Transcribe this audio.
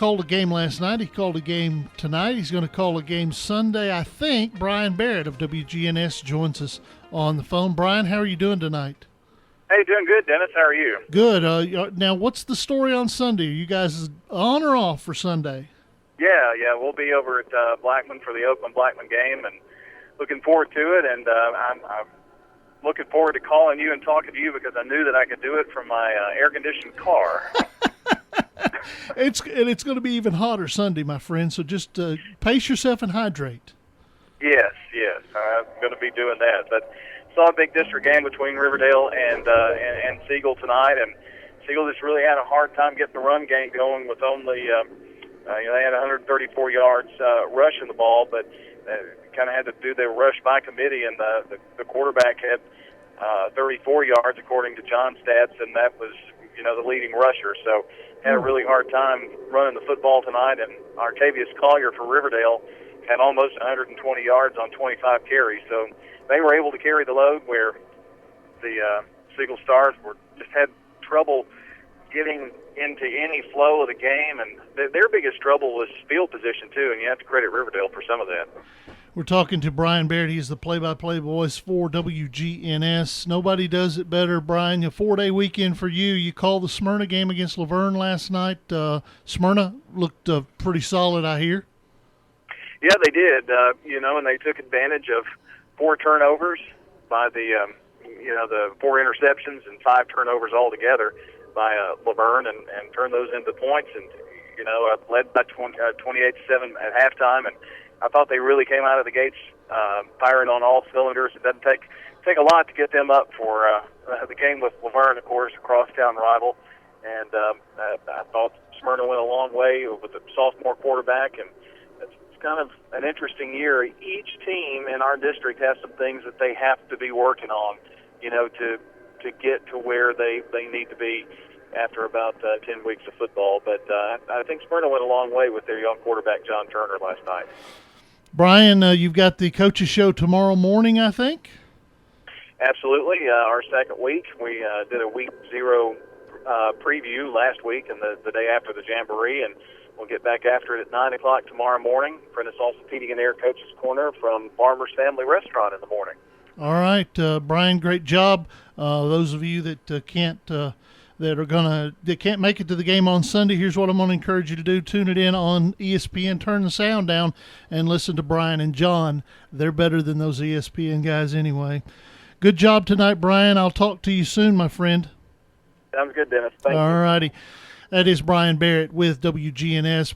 called a game last night. He called a game tonight. He's going to call a game Sunday, I think. Bryan Barrett of WGNS joins us on the phone. Bryan, how are you doing tonight? Hey, doing good, Dennis. How are you? Good. Now, what's the story on Sunday? Are you guys on or off for Sunday? Yeah. We'll be over at Blackman for the Oakland-Blackman game, and looking forward to it. And I'm looking forward to calling you and talking to you because I knew that I could do it from my air-conditioned car. It's going to be even hotter Sunday, my friend. So just pace yourself and hydrate. Yes. I'm going to be doing that. But saw a big district game between Riverdale and Siegel tonight, and Siegel just really had a hard time getting the run game going with only they had 134 yards rushing the ball, but kind of had to do their rush by committee, and the quarterback had 34 yards according to John stats, and that was the leading rusher. So had a really hard time running the football tonight, and Artavius Collier for Riverdale had almost 120 yards on 25 carries. So they were able to carry the load where the Siegel Stars just had trouble getting into any flow of the game, and their biggest trouble was field position too, and you have to credit Riverdale for some of that. We're talking to Bryan Barrett. He's the play-by-play voice for WGNS. Nobody does it better, Bryan. A 4-day weekend for you. You called the Smyrna game against Laverne last night. Smyrna looked pretty solid, I hear. Yeah, they did. And they took advantage of 4 turnovers by the 4 interceptions and 5 turnovers altogether by Laverne, and turned those into points, and led by 28-7 at halftime. And I thought they really came out of the gates firing on all cylinders. It doesn't take a lot to get them up for the game with Laverne, of course, a crosstown rival. And I thought Smyrna went a long way with a sophomore quarterback, and it's kind of an interesting year. Each team in our district has some things that they have to be working on, to get to where they need to be after about 10 weeks of football. But I think Smyrna went a long way with their young quarterback, John Turner, last night. Bryan, you've got the coaches show tomorrow morning, I think? Absolutely. Our second week. We did a week 0 preview last week and the day after the Jamboree, and we'll get back after it at 9 o'clock tomorrow morning. Prentice Heating and Air Coach's Corner from Farmer's Family Restaurant in the morning. All right, Bryan, great job. Those of you that can't make it to the game on Sunday, here's what I'm going to encourage you to do. Tune it in on ESPN, turn the sound down, and listen to Bryan and John. They're better than those ESPN guys anyway. Good job tonight, Bryan. I'll talk to you soon, my friend. Sounds good, Dennis. Thank you. All righty. That is Bryan Barrett with WGNS.